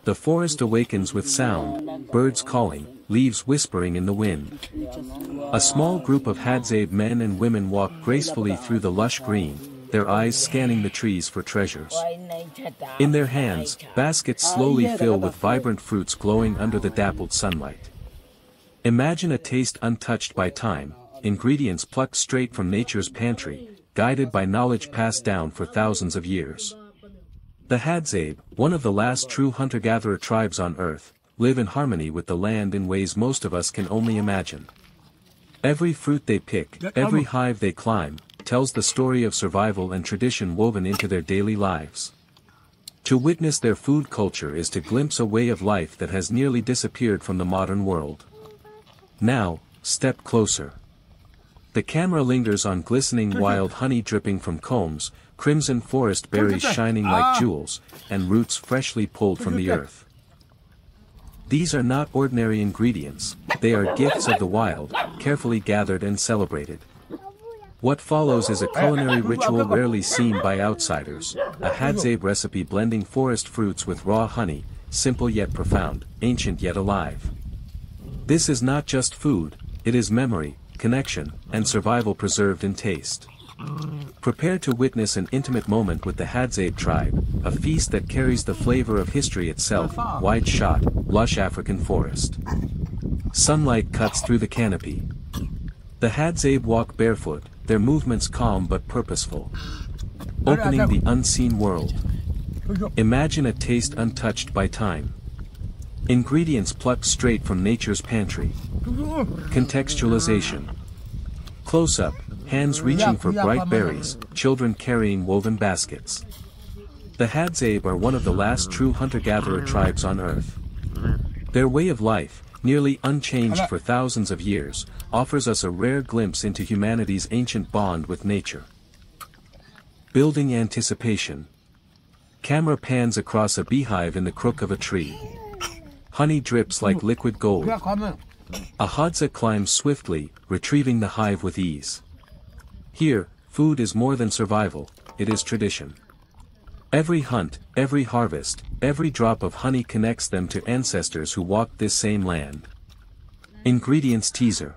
The forest awakens with sound, birds calling, leaves whispering in the wind. A small group of hadzabe men and women walk gracefully through the lush green, their eyes scanning the trees for treasures. In their hands, baskets slowly fill with vibrant fruits glowing under the dappled sunlight. Imagine a taste untouched by time, ingredients plucked straight from nature's pantry, guided by knowledge passed down for thousands of years. The hadzabe, one of the last true hunter-gatherer tribes on Earth, live in harmony with the land in ways most of us can only imagine. Every fruit they pick, every hive they climb, tells the story of survival and tradition woven into their daily lives. To witness their food culture is to glimpse a way of life that has nearly disappeared from the modern world. Now, step closer. The camera lingers on glistening wild honey dripping from combs, crimson forest berries shining like jewels, and roots freshly pulled from the earth. These are not ordinary ingredients, they are gifts of the wild, carefully gathered and celebrated. What follows is a culinary ritual rarely seen by outsiders, a hadzabe recipe blending forest fruits with raw honey, simple yet profound, ancient yet alive. This is not just food, it is memory, connection, and survival preserved in taste. Prepare to witness an intimate moment with the hadzabe tribe, a feast that carries the flavor of history itself, wide-shot, lush African forest. Sunlight cuts through the canopy. The hadzabe walk barefoot, their movements calm but purposeful. Opening the unseen world. Imagine a taste untouched by time. Ingredients plucked straight from nature's pantry. Contextualization. Close-up, hands reaching for bright berries, children carrying woven baskets. The hadzabe are one of the last true hunter-gatherer tribes on Earth. Their way of life, nearly unchanged for thousands of years, offers us a rare glimpse into humanity's ancient bond with nature. Building anticipation. Camera pans across a beehive in the crook of a tree. Honey drips like liquid gold. A hadza climbs swiftly, retrieving the hive with ease. Here, food is more than survival, it is tradition. Every hunt, every harvest, every drop of honey connects them to ancestors who walked this same land. Ingredients teaser.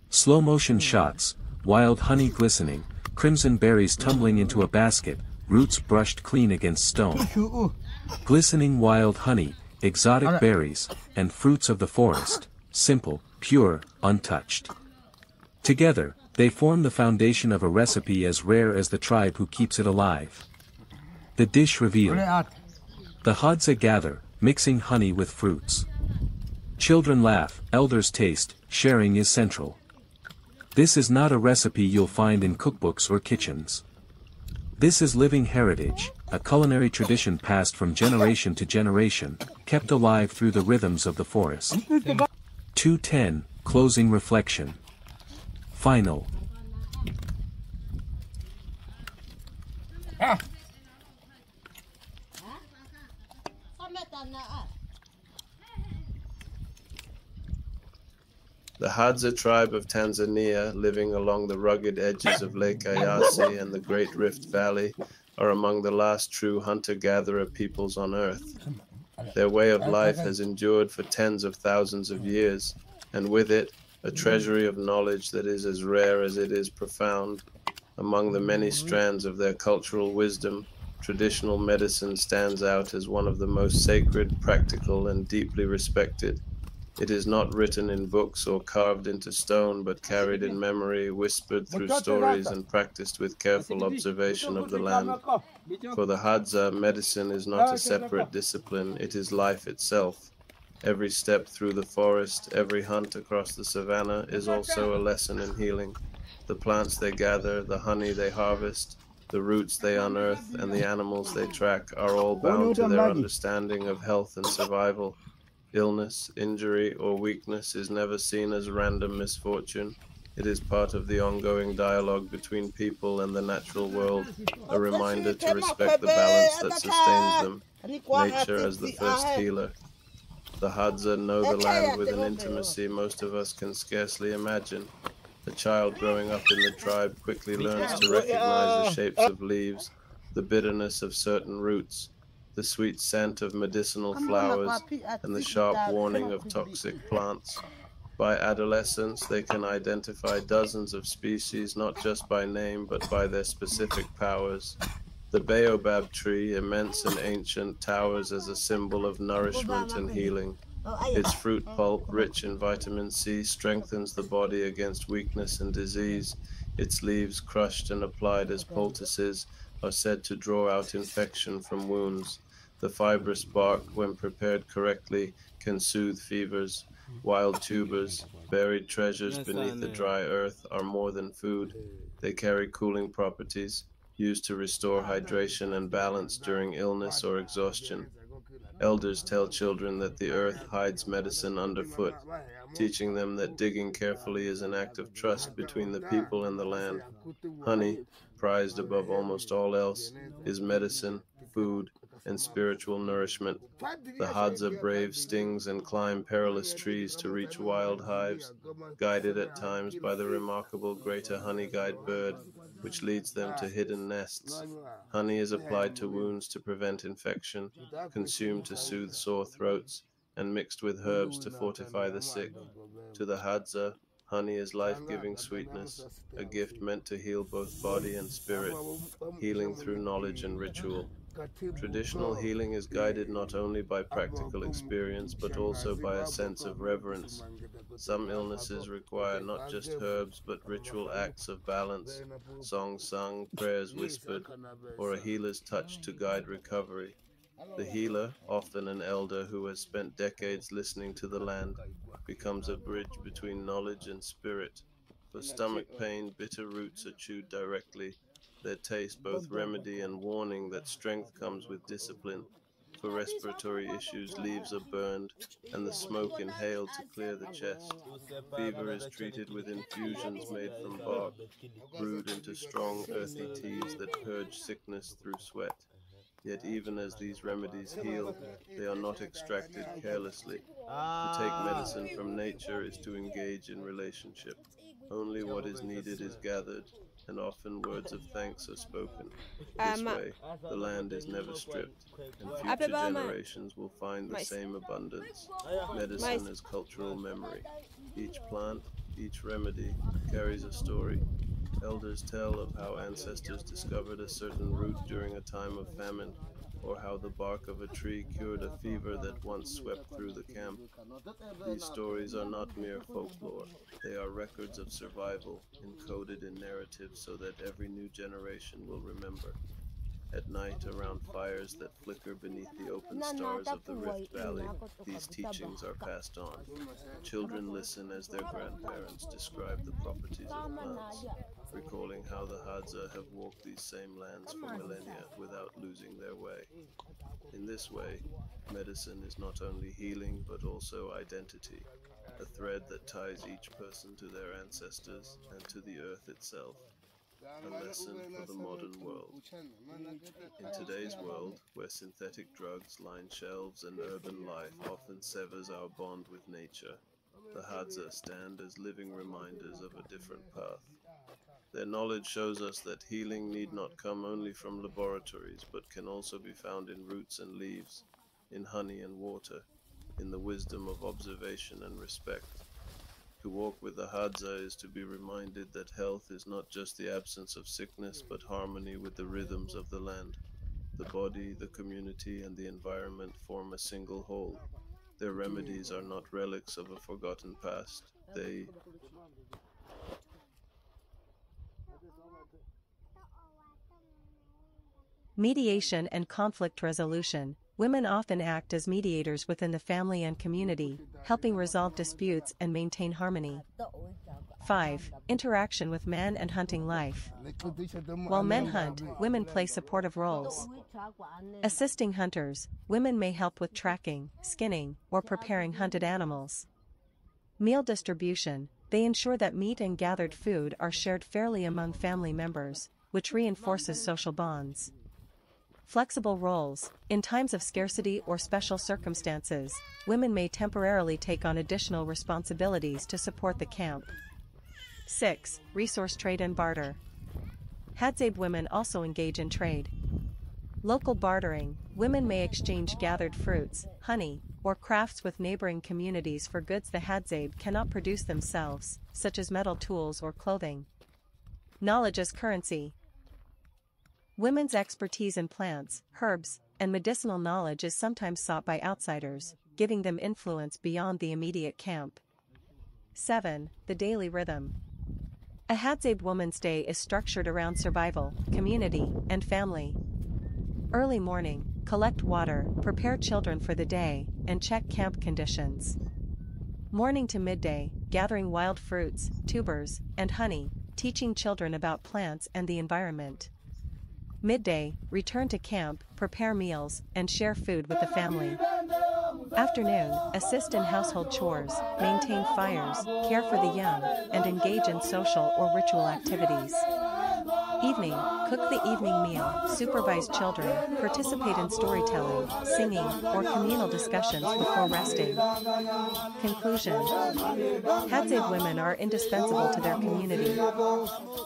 Slow-motion shots, wild honey glistening, crimson berries tumbling into a basket, roots brushed clean against stone. Glistening wild honey, exotic berries, and fruits of the forest, simple, pure, untouched. Together, they form the foundation of a recipe as rare as the tribe who keeps it alive. The dish revealed. The hadza gather, mixing honey with fruits. Children laugh, elders taste, sharing is central. This is not a recipe you'll find in cookbooks or kitchens. This is living heritage, a culinary tradition passed from generation to generation, kept alive through the rhythms of the forest. 2:10, closing reflection. Final. The Hadza tribe of Tanzania, living along the rugged edges of Lake Eyasi and the Great Rift Valley, are among the last true hunter-gatherer peoples on Earth. Their way of life has endured for tens of thousands of years, and with it, a treasury of knowledge that is as rare as it is profound. Among the many strands of their cultural wisdom, traditional medicine stands out as one of the most sacred, practical, and deeply respected. It is not written in books or carved into stone, but carried in memory, whispered through stories, and practiced with careful observation of the land. For the Hadza, medicine is not a separate discipline, it is life itself. Every step through the forest, every hunt across the savannah is also a lesson in healing. The plants they gather, the honey they harvest, the roots they unearth, and the animals they track are all bound to their understanding of health and survival. Illness, injury, or weakness is never seen as random misfortune. It is part of the ongoing dialogue between people and the natural world, a reminder to respect the balance that sustains them, nature as the first healer. The Hadza know the land with an intimacy most of us can scarcely imagine. The child growing up in the tribe quickly learns to recognize the shapes of leaves, the bitterness of certain roots, the sweet scent of medicinal flowers, and the sharp warning of toxic plants. By adolescence, they can identify dozens of species not just by name but by their specific powers. The baobab tree, immense and ancient, towers as a symbol of nourishment and healing. Its fruit pulp, rich in vitamin C, strengthens the body against weakness and disease. Its leaves, crushed and applied as poultices, are said to draw out infection from wounds. The fibrous bark, when prepared correctly, can soothe fevers. Wild tubers, buried treasures beneath the dry earth, are more than food. They carry cooling properties, used to restore hydration and balance during illness or exhaustion. Elders tell children that the earth hides medicine underfoot, teaching them that digging carefully is an act of trust between the people and the land. Honey, prized above almost all else, is medicine, food, and spiritual nourishment. The hadza brave stings and climb perilous trees to reach wild hives, guided at times by the remarkable greater honey guide bird, which leads them to hidden nests. Honey is applied to wounds to prevent infection, consumed to soothe sore throats, and mixed with herbs to fortify the sick. To the hadza, honey is life-giving sweetness, a gift meant to heal both body and spirit, healing through knowledge and ritual. Traditional healing is guided not only by practical experience but also by a sense of reverence. Some illnesses require not just herbs but ritual acts of balance, songs sung, prayers whispered, or a healer's touch to guide recovery. The healer, often an elder who has spent decades listening to the land, becomes a bridge between knowledge and spirit. For stomach pain, bitter roots are chewed directly, their taste both remedy and warning that strength comes with discipline. For respiratory issues, leaves are burned and the smoke inhaled to clear the chest. Fever is treated with infusions made from bark, brewed into strong earthy teas that purge sickness through sweat. Yet even as these remedies heal, they are not extracted carelessly. To take medicine from nature is to engage in relationship. Only what is needed is gathered, and often words of thanks are spoken. This way, the land is never stripped, and future generations will find the same abundance. Medicine is cultural memory. Each plant, each remedy, carries a story. Elders tell of how ancestors discovered a certain root during a time of famine, or how the bark of a tree cured a fever that once swept through the camp. These stories are not mere folklore. They are records of survival, encoded in narratives so that every new generation will remember. At night, around fires that flicker beneath the open stars of the Rift Valley, these teachings are passed on. Children listen as their grandparents describe the properties of plants, recalling how the Hadza have walked these same lands for millennia without losing their way. In this way, medicine is not only healing but also identity, a thread that ties each person to their ancestors and to the earth itself. A lesson for the modern world. In today's world, where synthetic drugs line shelves and urban life often severs our bond with nature, the Hadza stand as living reminders of a different path. Their knowledge shows us that healing need not come only from laboratories, but can also be found in roots and leaves, in honey and water, in the wisdom of observation and respect. To walk with the Hadza is to be reminded that health is not just the absence of sickness, but harmony with the rhythms of the land. The body, the community, and the environment form a single whole. Their remedies are not relics of a forgotten past. Mediation and conflict resolution. Women often act as mediators within the family and community, helping resolve disputes and maintain harmony. 5. Interaction with man and hunting life. While men hunt, women play supportive roles. Assisting hunters, women may help with tracking, skinning, or preparing hunted animals. Meal distribution. They ensure that meat and gathered food are shared fairly among family members, which reinforces social bonds. Flexible roles. In times of scarcity or special circumstances, women may temporarily take on additional responsibilities to support the camp. 6. Resource trade and barter. Hadzabe women also engage in trade. Local bartering, women may exchange gathered fruits, honey, or crafts with neighboring communities for goods the hadzabe cannot produce themselves, such as metal tools or clothing. Knowledge as currency. Women's expertise in plants, herbs, and medicinal knowledge is sometimes sought by outsiders, giving them influence beyond the immediate camp. 7. The daily rhythm. A hadzabe woman's day is structured around survival, community, and family. Early morning, collect water, prepare children for the day, and check camp conditions. Morning to midday, gathering wild fruits, tubers, and honey, teaching children about plants and the environment. Midday, return to camp, prepare meals, and share food with the family. Afternoon, assist in household chores, maintain fires, care for the young, and engage in social or ritual activities. Evening, cook the evening meal, supervise children, participate in storytelling, singing, or communal discussions before resting. Conclusion. Hadzabe women are indispensable to their community.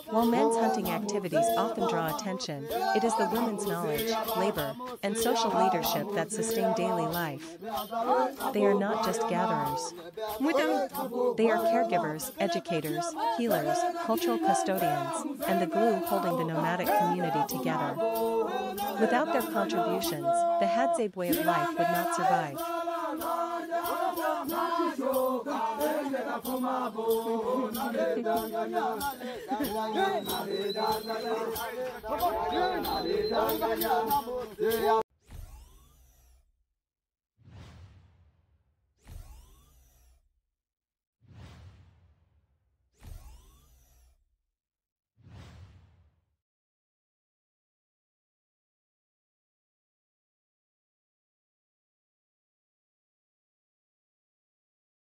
While men's hunting activities often draw attention, it is the women's knowledge, labor, and social leadership that sustain daily life. They are not just gatherers. They are caregivers, educators, healers, cultural custodians, and the glue holding the nomadic community together. Without their contributions, the hadzabe way of life would not survive.